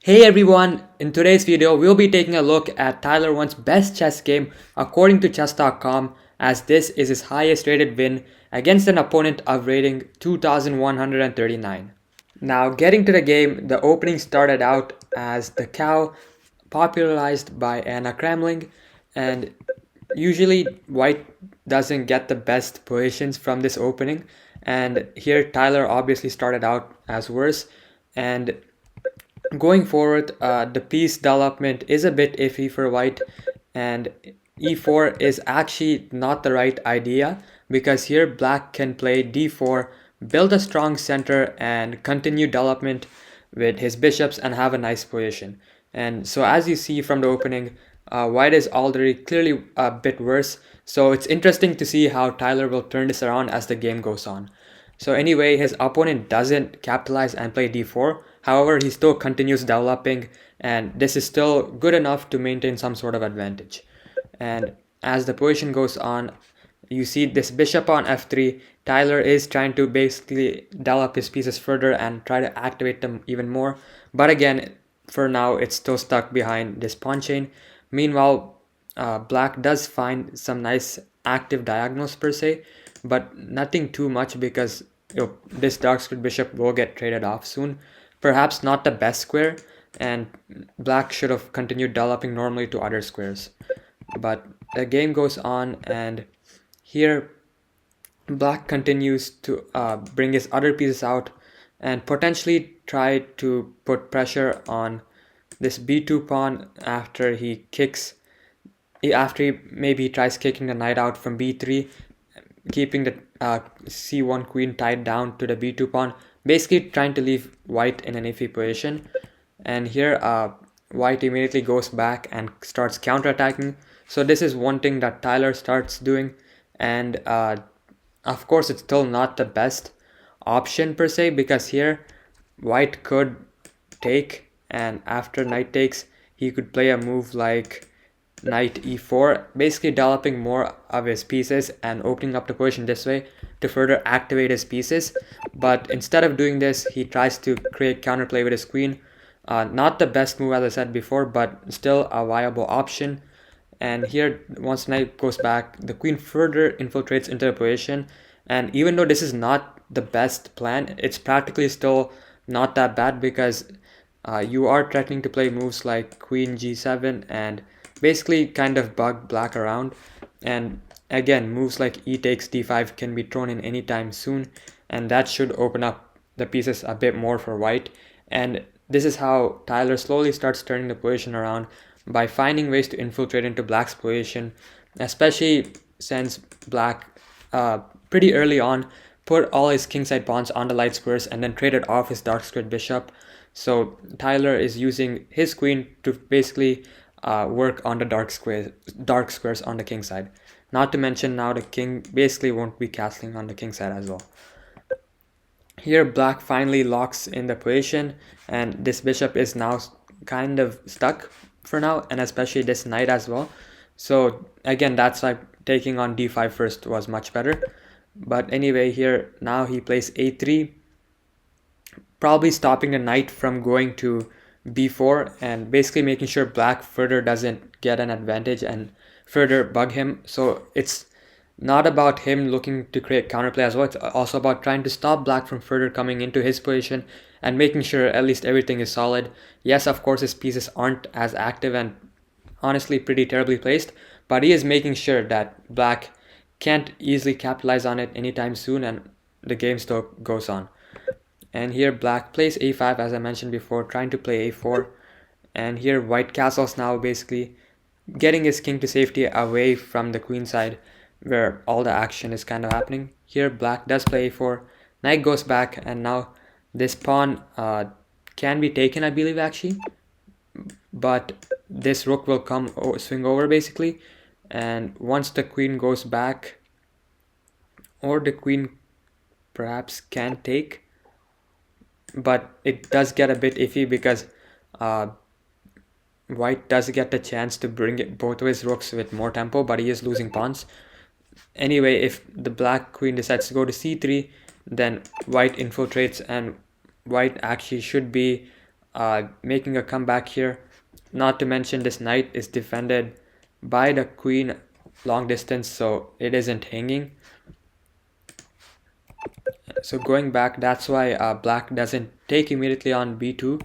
Hey everyone, in today's video we'll be taking a look at Tyler1's best chess game according to chess.com, as this is his highest rated win against an opponent of rating 2139. Now getting to the game, the opening started out as the cow popularized by Anna Kramling, and usually white doesn't get the best positions from this opening, and here Tyler obviously started out as worse. And going forward, the piece development is a bit iffy for white, and e4 is actually not the right idea because here black can play d4, build a strong center, and continue development with his bishops and have a nice position. And so as you see from the opening, white is already clearly a bit worse, so it's interesting to see how Tyler will turn this around as the game goes on. So anyway, his opponent doesn't capitalize and play d4. However, he still continues developing, and this is still good enough to maintain some sort of advantage. And as the position goes on, you see this bishop on f3. Tyler is trying to basically develop his pieces further and try to activate them even more. But again, for now, it's still stuck behind this pawn chain. Meanwhile, black does find some nice active diagonals per se, but nothing too much because this dark squared bishop will get traded off soon. Perhaps not the best square, and black should have continued developing normally to other squares. But the game goes on, and here black continues to bring his other pieces out and potentially try to put pressure on this b2 pawn after he maybe tries kicking the knight out from b3, keeping the c1 queen tied down to the b2 pawn, basically trying to leave white in an iffy position. And here white immediately goes back and starts counterattacking. So this is one thing that Tyler starts doing, and of course it's still not the best option per se, because here white could take, and after knight takes he could play a move like knight e4, basically developing more of his pieces and opening up the position this way to further activate his pieces. But instead of doing this, he tries to create counterplay with his queen. Not the best move, as I said before, but still a viable option. And here, once knight goes back, the queen further infiltrates into the position, and even though this is not the best plan, it's practically still not that bad, because you are threatening to play moves like queen g7 and basically kind of bug black around. And again, moves like e takes d5 can be thrown in anytime soon, and that should open up the pieces a bit more for white. And this is how Tyler slowly starts turning the position around, by finding ways to infiltrate into black's position, especially since black pretty early on put all his kingside pawns on the light squares and then traded off his dark squared bishop. So Tyler is using his queen to basically work on the dark squares on the king side. Not to mention now the king basically won't be castling on the king side as well. Here black finally locks in the position, and this bishop is now kind of stuck for now, and especially this knight as well. So again, that's why taking on d5 first was much better. But anyway, here now he plays a3, probably stopping the knight from going to b4 and basically making sure black further doesn't get an advantage and further bug him. So it's not about him looking to create counterplay as well, it's also about trying to stop black from further coming into his position and making sure at least everything is solid. Yes, of course his pieces aren't as active and honestly pretty terribly placed, but he is making sure that black can't easily capitalize on it anytime soon, and the game still goes on. And here black plays a5, as I mentioned before, trying to play a4. And here white castles now, basically getting his king to safety away from the queen side where all the action is kind of happening. Here black does play a4, knight goes back, and now this pawn can be taken, I believe, actually, but this rook will swing over basically. And once the queen goes back, or the queen perhaps can take, but it does get a bit iffy because white does get the chance to bring both of his rooks with more tempo, but he is losing pawns. Anyway, if the black queen decides to go to c3, then white infiltrates, and white actually should be making a comeback here. Not to mention this knight is defended by the queen long distance, so it isn't hanging. So going back, that's why black doesn't take immediately on b2,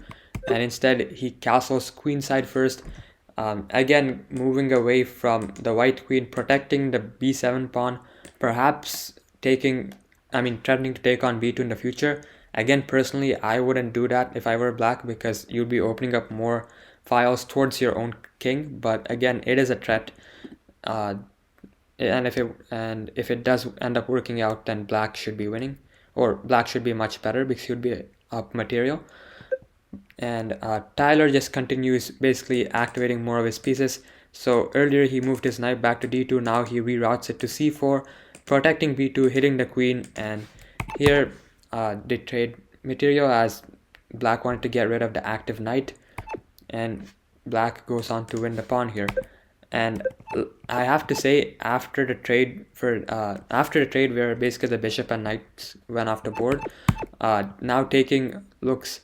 and instead he castles queenside first. Again, moving away from the white queen, protecting the b7 pawn, perhaps threatening to take on b2 in the future. Again, personally, I wouldn't do that if I were black, because you'd be opening up more files towards your own king. But again, it is a threat. And if it does end up working out, then black should be winning, or black should be much better because he would be up material. And Tyler just continues basically activating more of his pieces. So earlier he moved his knight back to d2, now he reroutes it to c4, protecting b2, hitting the queen, and here they trade material as black wanted to get rid of the active knight, and black goes on to win the pawn here. And I have to say, after the trade where basically the bishop and knights went off the board, now taking looks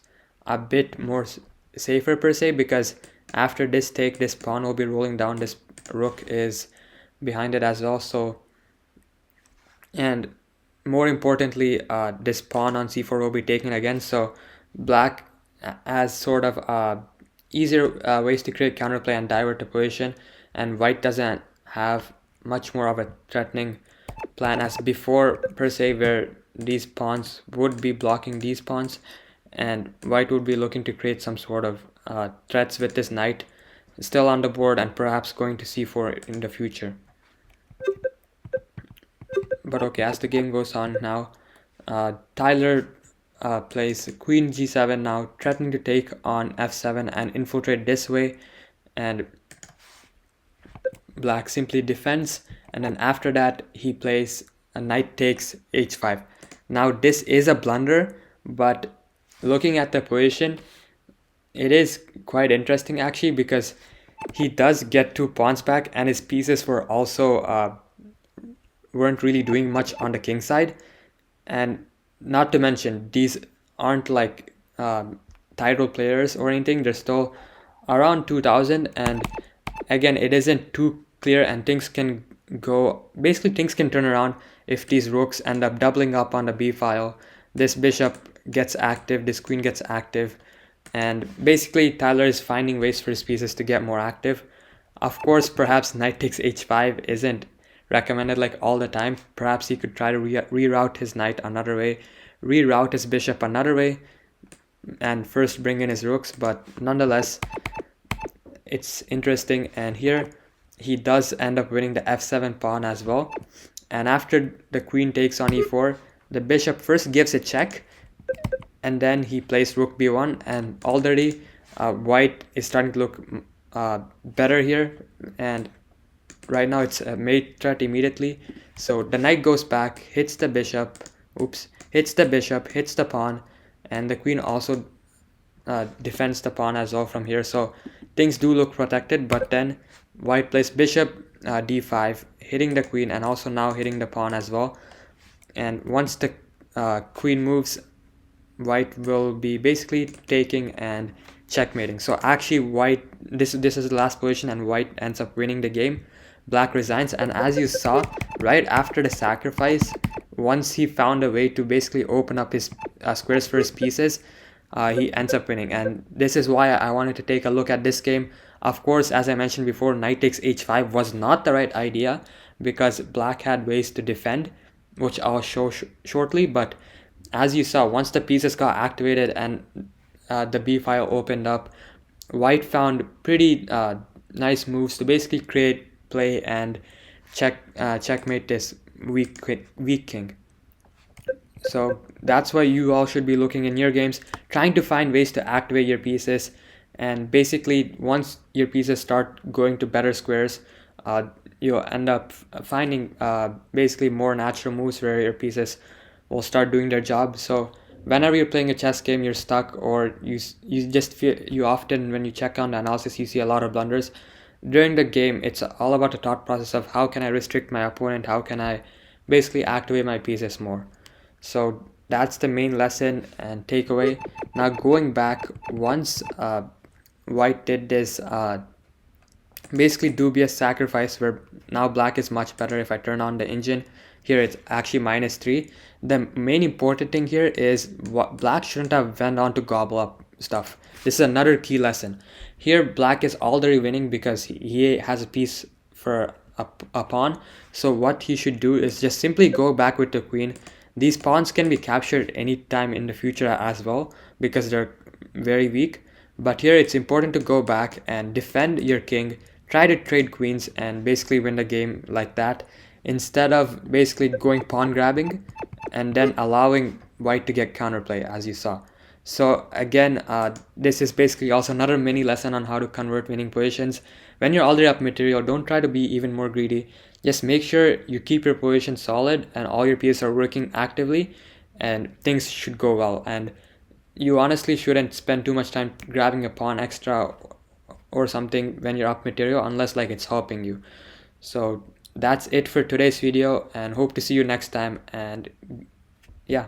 a bit more safer per se, because after this take, this pawn will be rolling down, this rook is behind it as well. So, and more importantly, this pawn on c4 will be taken again, so black has sort of easier ways to create counterplay and divert the position, and white doesn't have much more of a threatening plan as before per se, where these pawns would be blocking these pawns, and white would be looking to create some sort of threats with this knight still on the board and perhaps going to c4 in the future. But okay, as the game goes on now, Tyler plays queen g7 now, threatening to take on f7 and infiltrate this way, and black simply defends, and then after that he plays a knight takes h5. Now this is a blunder, but looking at the position, it is quite interesting actually, because he does get 2 pawns back, and his pieces were also weren't really doing much on the king side. And not to mention, these aren't like title players or anything, they're still around 2000, and again, it isn't too clear, and things can turn around if these rooks end up doubling up on the b file. This bishop gets active, this queen gets active, and basically Tyler is finding ways for his pieces to get more active. Of course, perhaps knight takes h5 isn't recommended like all the time. Perhaps he could try to reroute his knight another way, reroute his bishop another way, and first bring in his rooks. But nonetheless, it's interesting, and here he does end up winning the f7 pawn as well. And after the queen takes on e4, the bishop first gives a check, and then he plays rook b1, and already white is starting to look better here, and right now it's a mate threat immediately. So the knight goes back, hits the bishop, hits the pawn, and the queen also defends the pawn as well from here. So things do look protected, but then white plays bishop d5, hitting the queen and also now hitting the pawn as well. And once the queen moves, white will be basically taking and checkmating. So actually white, this is the last position, and white ends up winning the game. Black resigns, and as you saw, right after the sacrifice, once he found a way to basically open up his squares for his pieces, he ends up winning. And this is why I wanted to take a look at this game. Of course, as I mentioned before, knight takes h5 was not the right idea, because black had ways to defend, which I'll show shortly. But as you saw, once the pieces got activated and the b file opened up, white found pretty nice moves to basically create play and checkmate this weak king. So that's why you all should be looking in your games, trying to find ways to activate your pieces. And basically, once your pieces start going to better squares, you'll end up finding basically more natural moves where your pieces will start doing their job. So whenever you're playing a chess game, you're stuck, or you just feel, you often, when you check on the analysis, you see a lot of blunders. During the game, it's all about the thought process of how can I restrict my opponent, how can I basically activate my pieces more. So that's the main lesson and takeaway. Now going back, once white did this basically dubious sacrifice where now black is much better. If I turn on the engine here, it's actually -3. The main important thing here is what black shouldn't have went on to gobble up stuff. This is another key lesson. Here black is already winning because he has a piece for a pawn. So what he should do is just simply go back with the queen. These pawns can be captured anytime in the future as well because they're very weak. But here it's important to go back and defend your king, try to trade queens and basically win the game like that, instead of basically going pawn grabbing and then allowing white to get counterplay, as you saw. So again, this is basically also another mini lesson on how to convert winning positions. When you're already up material, don't try to be even more greedy. Just make sure you keep your position solid and all your pieces are working actively, and things should go well. And you honestly shouldn't spend too much time grabbing a pawn extra or something when you're up material, unless like it's helping you. So that's it for today's video, and hope to see you next time. And yeah.